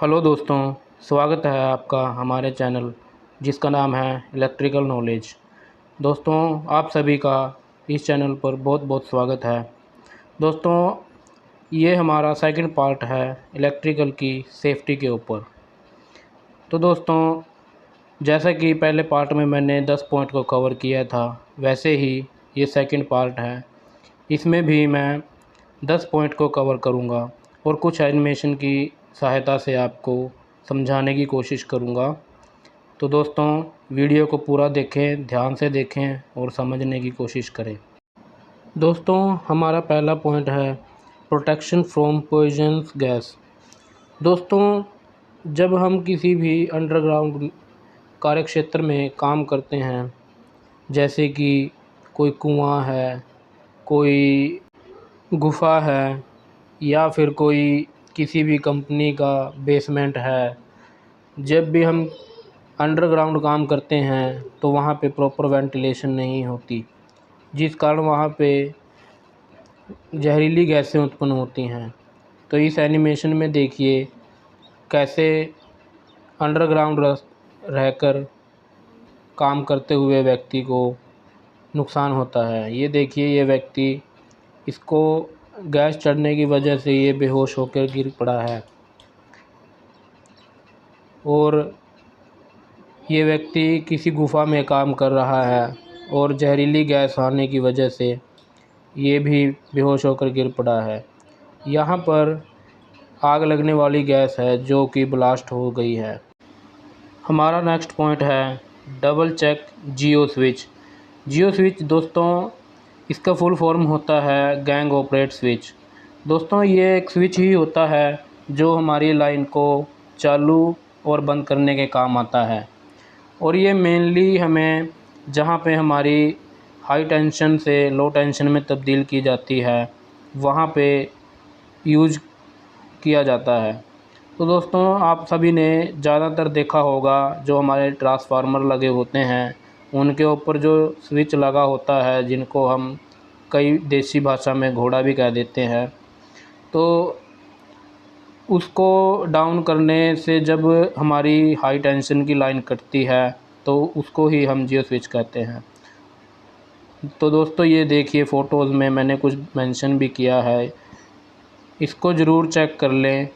Hello दोस्तों, स्वागत है आपका हमारे चैनल जिसका नाम है इलेक्ट्रिकल नॉलेज। दोस्तों, आप सभी का इस चैनल पर बहुत बहुत स्वागत है। दोस्तों, ये हमारा सेकंड पार्ट है इलेक्ट्रिकल की सेफ्टी के ऊपर। तो दोस्तों, जैसा कि पहले पार्ट में मैंने 10 पॉइंट को कवर किया था, वैसे ही ये सेकंड पार्ट है। इसमें भी मैं 10 पॉइंट को कवर करूँगा और कुछ एनिमेशन की सहायता से आपको समझाने की कोशिश करूँगा। तो दोस्तों, वीडियो को पूरा देखें, ध्यान से देखें और समझने की कोशिश करें। दोस्तों, हमारा पहला पॉइंट है प्रोटेक्शन फ्रॉम पॉइजनस गैस। दोस्तों, जब हम किसी भी अंडरग्राउंड कार्यक्षेत्र में काम करते हैं, जैसे कि कोई कुआं है, कोई गुफ़ा है या फिर कोई किसी भी कंपनी का बेसमेंट है, जब भी हम अंडरग्राउंड काम करते हैं तो वहाँ पे प्रॉपर वेंटिलेशन नहीं होती, जिस कारण वहाँ पे जहरीली गैसें उत्पन्न होती हैं। तो इस एनिमेशन में देखिए कैसे अंडरग्राउंड रहकर काम करते हुए व्यक्ति को नुकसान होता है। ये देखिए, ये व्यक्ति, इसको गैस चढ़ने की वजह से ये बेहोश होकर गिर पड़ा है और ये व्यक्ति किसी गुफ़ा में काम कर रहा है और जहरीली गैस आने की वजह से ये भी बेहोश होकर गिर पड़ा है। यहाँ पर आग लगने वाली गैस है जो कि ब्लास्ट हो गई है। हमारा नेक्स्ट पॉइंट है डबल चेक जियो स्विच। जियो स्विच दोस्तों, इसका फुल फॉर्म होता है गैंग ऑपरेट स्विच। दोस्तों, ये एक स्विच ही होता है जो हमारी लाइन को चालू और बंद करने के काम आता है, और ये मेनली हमें जहाँ पे हमारी हाई टेंशन से लो टेंशन में तब्दील की जाती है वहाँ पे यूज किया जाता है। तो दोस्तों, आप सभी ने ज़्यादातर देखा होगा जो हमारे ट्रांसफार्मर लगे होते हैं उनके ऊपर जो स्विच लगा होता है, जिनको हम कई देसी भाषा में घोड़ा भी कह देते हैं, तो उसको डाउन करने से जब हमारी हाई टेंशन की लाइन कटती है तो उसको ही हम जियो स्विच कहते हैं। तो दोस्तों, ये देखिए फ़ोटोज़ में मैंने कुछ मेंशन भी किया है, इसको ज़रूर चेक कर लें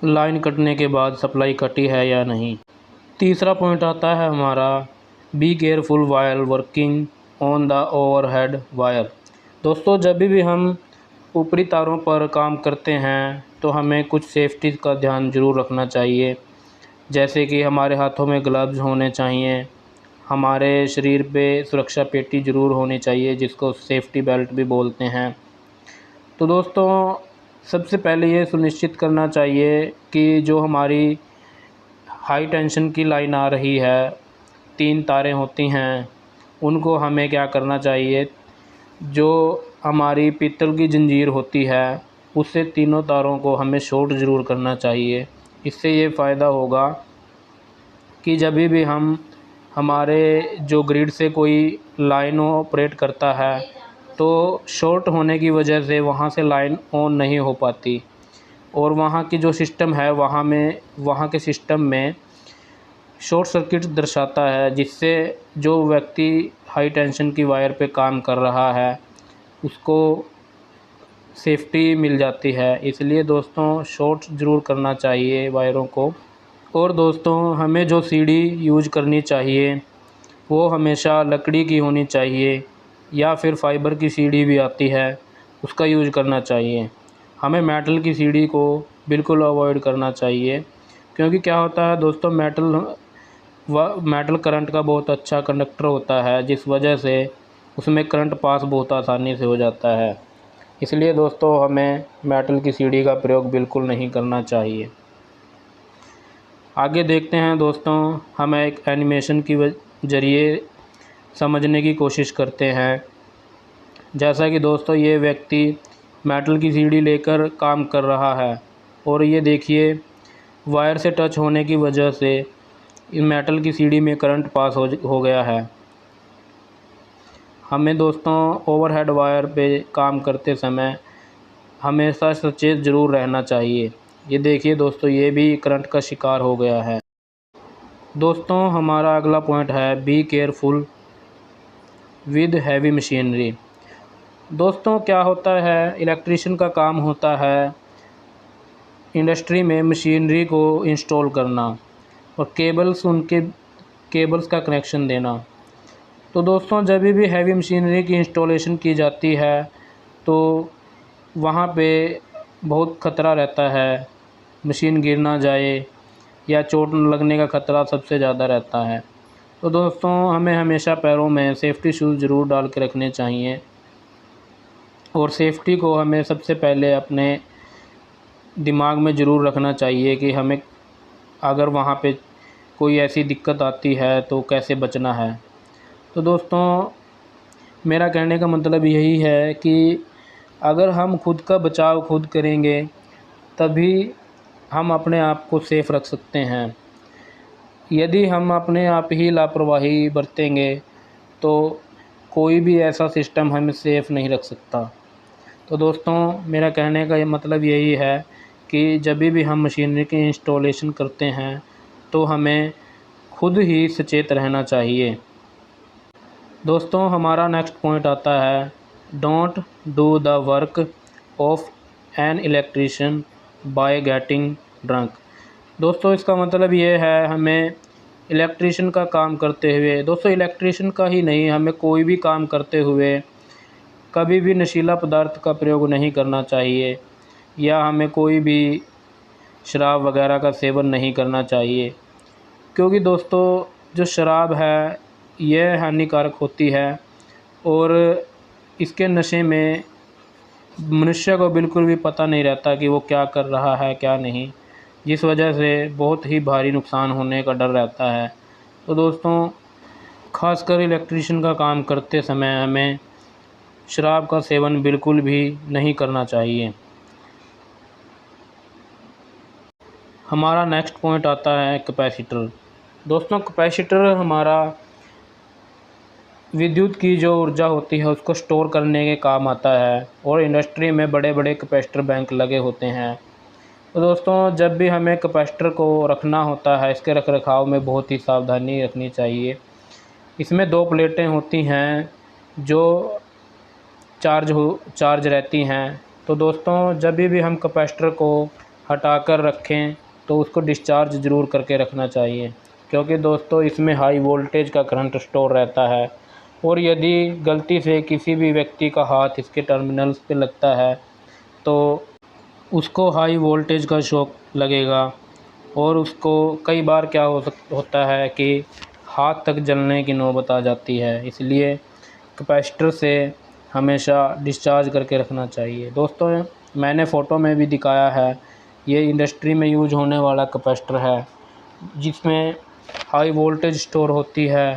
लाइन कटने के बाद सप्लाई कटी है या नहीं। तीसरा पॉइंट आता है हमारा be careful wire working on the overhead wire. दोस्तों, जब भी हम ऊपरी तारों पर काम करते हैं तो हमें कुछ सेफ्टी का ध्यान ज़रूर रखना चाहिए, जैसे कि हमारे हाथों में ग्लव्स होने चाहिए, हमारे शरीर पे सुरक्षा पेटी ज़रूर होनी चाहिए जिसको सेफ्टी बेल्ट भी बोलते हैं। तो दोस्तों, सबसे पहले ये सुनिश्चित करना चाहिए कि जो हमारी हाई टेंशन की लाइन आ रही है, 3 तारें होती हैं, उनको हमें क्या करना चाहिए, जो हमारी पीतल की जंजीर होती है उससे तीनों तारों को हमें शॉर्ट ज़रूर करना चाहिए। इससे ये फ़ायदा होगा कि जब भी हम हमारे जो ग्रिड से कोई लाइन ऑपरेट करता है तो शॉर्ट होने की वजह से वहाँ से लाइन ऑन नहीं हो पाती और वहाँ की जो सिस्टम है वहाँ के सिस्टम में शॉर्ट सर्किट दर्शाता है, जिससे जो व्यक्ति हाई टेंशन की वायर पे काम कर रहा है उसको सेफ्टी मिल जाती है। इसलिए दोस्तों, शॉर्ट ज़रूर करना चाहिए वायरों को। और दोस्तों, हमें जो सीढ़ी यूज करनी चाहिए वो हमेशा लकड़ी की होनी चाहिए या फिर फाइबर की सीढ़ी भी आती है, उसका यूज करना चाहिए। हमें मेटल की सीढ़ी को बिल्कुल अवॉइड करना चाहिए, क्योंकि क्या होता है दोस्तों, मेटल करंट का बहुत अच्छा कंडक्टर होता है, जिस वजह से उसमें करंट पास बहुत आसानी से हो जाता है। इसलिए दोस्तों, हमें मेटल की सीढ़ी का प्रयोग बिल्कुल नहीं करना चाहिए। आगे देखते हैं दोस्तों, हम एक एनिमेशन की ज़रिए समझने की कोशिश करते हैं। जैसा कि दोस्तों, ये व्यक्ति मेटल की सीढ़ी लेकर काम कर रहा है और ये देखिए वायर से टच होने की वजह से इस मेटल की सीढ़ी में करंट पास हो गया है। हमें दोस्तों ओवरहेड वायर पे काम करते समय हमेशा सचेत ज़रूर रहना चाहिए। ये देखिए दोस्तों, ये भी करंट का शिकार हो गया है। दोस्तों हमारा अगला पॉइंट है be careful with heavy machinery. दोस्तों क्या होता है, इलेक्ट्रिशियन का काम होता है इंडस्ट्री में मशीनरी को इंस्टॉल करना और उनके केबल्स का कनेक्शन देना। तो दोस्तों जब भी हैवी मशीनरी की इंस्टॉलेशन की जाती है तो वहाँ पे बहुत ख़तरा रहता है, मशीन गिर ना जाए या चोट लगने का ख़तरा सबसे ज़्यादा रहता है। तो दोस्तों हमें हमेशा पैरों में सेफ्टी शूज़ ज़रूर डाल के रखने चाहिए और सेफ्टी को हमें सबसे पहले अपने दिमाग में ज़रूर रखना चाहिए कि हमें अगर वहाँ पे कोई ऐसी दिक्कत आती है तो कैसे बचना है। तो दोस्तों मेरा कहने का मतलब यही है कि अगर हम खुद का बचाव खुद करेंगे तभी हम अपने आप को सेफ़ रख सकते हैं। यदि हम अपने आप ही लापरवाही बरतेंगे तो कोई भी ऐसा सिस्टम हमें सेफ़ नहीं रख सकता। तो दोस्तों मेरा कहने का ये मतलब यही है कि जब भी हम मशीनरी की इंस्टॉलेशन करते हैं तो हमें खुद ही सचेत रहना चाहिए। दोस्तों हमारा नेक्स्ट पॉइंट आता है don't do the work of an electrician by getting drunk. दोस्तों इसका मतलब ये है हमें इलेक्ट्रिशियन का काम करते हुए, दोस्तों इलेक्ट्रिशियन का ही नहीं, हमें कोई भी काम करते हुए कभी भी नशीला पदार्थ का प्रयोग नहीं करना चाहिए या हमें कोई भी शराब वगैरह का सेवन नहीं करना चाहिए। क्योंकि दोस्तों जो शराब है यह हानिकारक होती है और इसके नशे में मनुष्य को बिल्कुल भी पता नहीं रहता कि वो क्या कर रहा है क्या नहीं, जिस वजह से बहुत ही भारी नुकसान होने का डर रहता है। तो दोस्तों ख़ासकर इलेक्ट्रिशियन का काम करते समय हमें शराब का सेवन बिल्कुल भी नहीं करना चाहिए। हमारा नेक्स्ट पॉइंट आता है कैपेसिटर। दोस्तों कैपेसिटर हमारा विद्युत की जो ऊर्जा होती है उसको स्टोर करने के काम आता है और इंडस्ट्री में बड़े बड़े कैपेसिटर बैंक लगे होते हैं। तो दोस्तों जब भी हमें कैपेसिटर को रखना होता है इसके रख रखाव में बहुत ही सावधानी रखनी चाहिए। इसमें 2 प्लेटें होती हैं जो चार्ज रहती हैं। तो दोस्तों जब भी हम कैपेसिटर को हटा कर रखें तो उसको डिस्चार्ज ज़रूर करके रखना चाहिए, क्योंकि दोस्तों इसमें हाई वोल्टेज का करंट स्टोर रहता है और यदि गलती से किसी भी व्यक्ति का हाथ इसके टर्मिनल्स पे लगता है तो उसको हाई वोल्टेज का शॉक लगेगा और उसको कई बार क्या होता है कि हाथ तक जलने की नौबत आ जाती है। इसलिए कैपेसिटर से हमेशा डिस्चार्ज करके रखना चाहिए। दोस्तों मैंने फ़ोटो में भी दिखाया है, ये इंडस्ट्री में यूज होने वाला कैपेसिटर है जिसमें हाई वोल्टेज स्टोर होती है।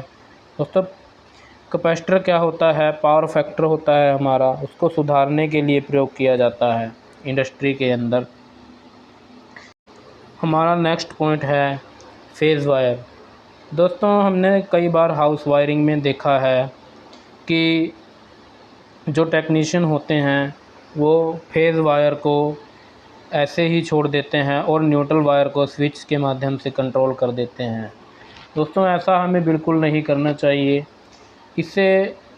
दोस्तों कैपेसिटर क्या होता है, पावर फैक्टर होता है हमारा, उसको सुधारने के लिए प्रयोग किया जाता है इंडस्ट्री के अंदर। हमारा नेक्स्ट पॉइंट है फेज़ वायर। दोस्तों हमने कई बार हाउस वायरिंग में देखा है कि जो टेक्नीशियन होते हैं वो फेज़ वायर को ऐसे ही छोड़ देते हैं और न्यूट्रल वायर को स्विच के माध्यम से कंट्रोल कर देते हैं। दोस्तों ऐसा हमें बिल्कुल नहीं करना चाहिए। इससे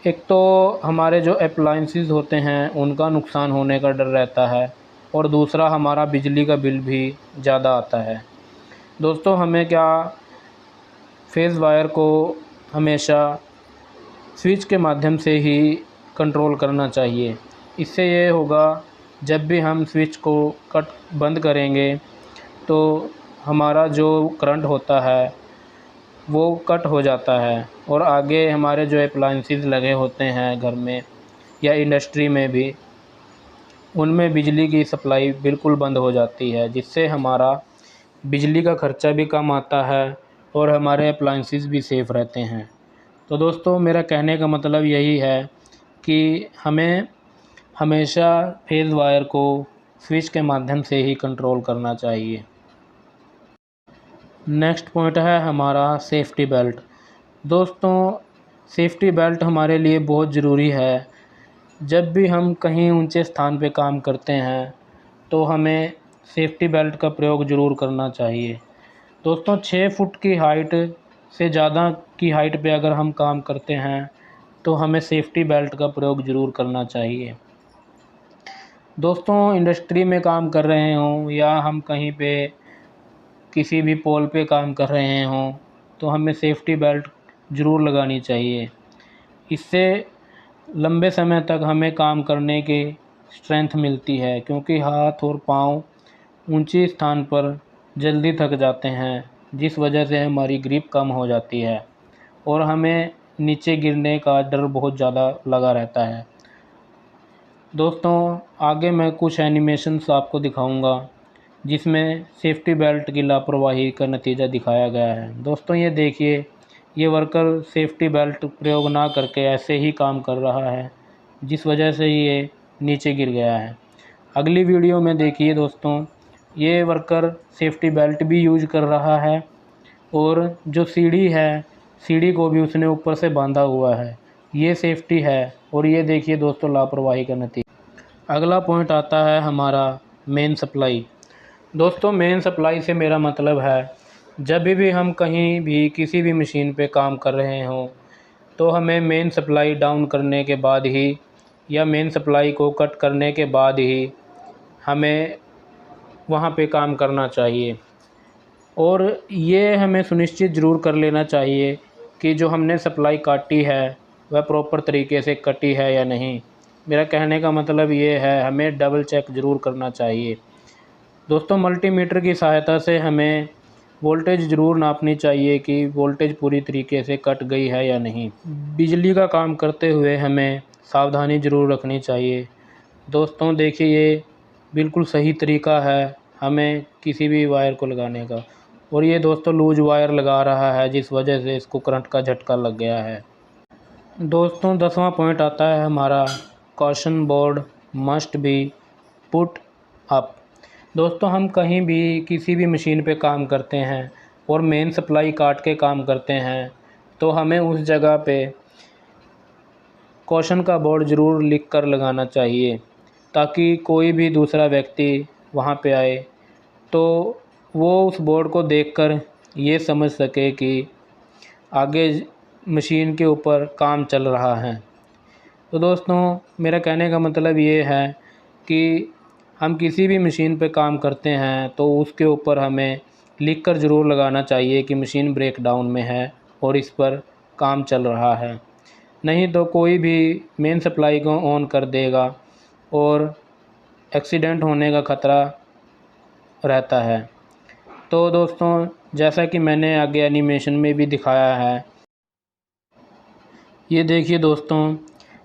एक तो हमारे जो अप्लायंसेस होते हैं उनका नुकसान होने का डर रहता है और दूसरा हमारा बिजली का बिल भी ज़्यादा आता है। दोस्तों हमें क्या फेज़ वायर को हमेशा स्विच के माध्यम से ही कंट्रोल करना चाहिए। इससे ये होगा जब भी हम स्विच को बंद करेंगे तो हमारा जो करंट होता है वो कट हो जाता है और आगे हमारे जो अप्लायंसेस लगे होते हैं घर में या इंडस्ट्री में भी, उनमें बिजली की सप्लाई बिल्कुल बंद हो जाती है, जिससे हमारा बिजली का ख़र्चा भी कम आता है और हमारे अप्लायंसेस भी सेफ़ रहते हैं। तो दोस्तों मेरा कहने का मतलब यही है कि हमें हमेशा फेज़ वायर को स्विच के माध्यम से ही कंट्रोल करना चाहिए। नेक्स्ट पॉइंट है हमारा सेफ्टी बेल्ट। दोस्तों सेफ्टी बेल्ट हमारे लिए बहुत ज़रूरी है। जब भी हम कहीं ऊंचे स्थान पे काम करते हैं तो हमें सेफ्टी बेल्ट का प्रयोग ज़रूर करना चाहिए। दोस्तों 6 फुट की हाइट से ज़्यादा की हाइट पे अगर हम काम करते हैं तो हमें सेफ्टी बेल्ट का प्रयोग ज़रूर करना चाहिए। दोस्तों इंडस्ट्री में काम कर रहे हों या हम कहीं पे किसी भी पोल पे काम कर रहे हों तो हमें सेफ्टी बेल्ट ज़रूर लगानी चाहिए। इससे लंबे समय तक हमें काम करने की स्ट्रेंथ मिलती है, क्योंकि हाथ और पाँव ऊंचे स्थान पर जल्दी थक जाते हैं, जिस वजह से हमारी ग्रिप कम हो जाती है और हमें नीचे गिरने का डर बहुत ज़्यादा लगा रहता है। दोस्तों आगे मैं कुछ एनिमेशंस आपको दिखाऊंगा जिसमें सेफ्टी बेल्ट की लापरवाही का नतीजा दिखाया गया है। दोस्तों ये देखिए, ये वर्कर सेफ्टी बेल्ट प्रयोग ना करके ऐसे ही काम कर रहा है, जिस वजह से ये नीचे गिर गया है। अगली वीडियो में देखिए दोस्तों, ये वर्कर सेफ्टी बेल्ट भी यूज कर रहा है और जो सीढ़ी है, सीढ़ी को भी उसने ऊपर से बांधा हुआ है। ये सेफ्टी है और ये देखिए दोस्तों लापरवाही का नतीजा। अगला पॉइंट आता है हमारा मेन सप्लाई। दोस्तों मेन सप्लाई से मेरा मतलब है, जब भी हम कहीं भी किसी भी मशीन पे काम कर रहे हों तो हमें मेन सप्लाई डाउन करने के बाद ही या मेन सप्लाई को कट करने के बाद ही हमें वहाँ पे काम करना चाहिए। और ये हमें सुनिश्चित ज़रूर कर लेना चाहिए कि जो हमने सप्लाई काटी है वह प्रॉपर तरीके से कटी है या नहीं। मेरा कहने का मतलब ये है, हमें डबल चेक ज़रूर करना चाहिए। दोस्तों मल्टीमीटर की सहायता से हमें वोल्टेज ज़रूर नापनी चाहिए कि वोल्टेज पूरी तरीके से कट गई है या नहीं। बिजली का काम करते हुए हमें सावधानी ज़रूर रखनी चाहिए। दोस्तों देखिए, ये बिल्कुल सही तरीका है हमें किसी भी वायर को लगाने का, और ये दोस्तों लूज वायर लगा रहा है, जिस वजह से इसको करंट का झटका लग गया है। दोस्तों 10वां पॉइंट आता है हमारा, caution board must be put up. दोस्तों हम कहीं भी किसी भी मशीन पे काम करते हैं और मेन सप्लाई काट के काम करते हैं तो हमें उस जगह पे कॉशन का बोर्ड ज़रूर लिख कर लगाना चाहिए, ताकि कोई भी दूसरा व्यक्ति वहाँ पे आए तो वो उस बोर्ड को देखकर ये समझ सके कि आगे मशीन के ऊपर काम चल रहा है। तो दोस्तों मेरा कहने का मतलब ये है कि हम किसी भी मशीन पे काम करते हैं तो उसके ऊपर हमें लिख कर ज़रूर लगाना चाहिए कि मशीन ब्रेक डाउन में है और इस पर काम चल रहा है। नहीं तो कोई भी मेन सप्लाई को ऑन कर देगा और एक्सीडेंट होने का ख़तरा रहता है। तो दोस्तों जैसा कि मैंने आगे एनिमेशन में भी दिखाया है, ये देखिए दोस्तों,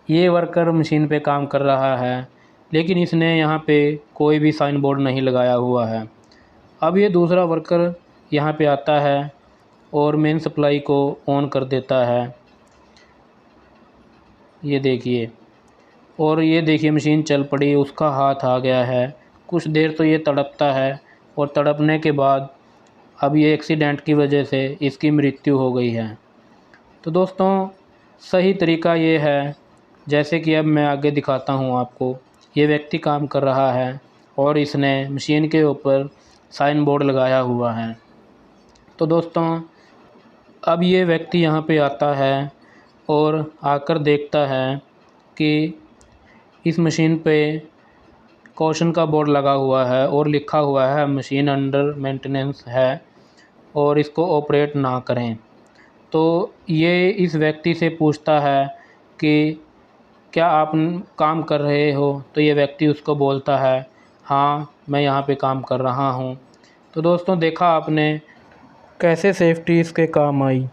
ये वर्कर मशीन पे काम कर रहा है लेकिन इसने यहाँ पे कोई भी साइन बोर्ड नहीं लगाया हुआ है। अब ये दूसरा वर्कर यहाँ पे आता है और मेन सप्लाई को ऑन कर देता है, ये देखिए, और ये देखिए मशीन चल पड़ी, उसका हाथ आ गया है। कुछ देर तो ये तड़पता है और तड़पने के बाद अब ये एक्सीडेंट की वजह से इसकी मृत्यु हो गई है। तो दोस्तों सही तरीका ये है, जैसे कि अब मैं आगे दिखाता हूँ आपको। ये व्यक्ति काम कर रहा है और इसने मशीन के ऊपर साइन बोर्ड लगाया हुआ है। तो दोस्तों अब ये व्यक्ति यहाँ पे आता है और आकर देखता है कि इस मशीन पे कॉशन का बोर्ड लगा हुआ है और लिखा हुआ है मशीन अंडर मेंटेनेंस है और इसको ऑपरेट ना करें। तो ये इस व्यक्ति से पूछता है कि क्या आप काम कर रहे हो? तो ये व्यक्ति उसको बोलता है, हाँ मैं यहाँ पे काम कर रहा हूँ। तो दोस्तों देखा आपने कैसे सेफ्टी इसके काम आई।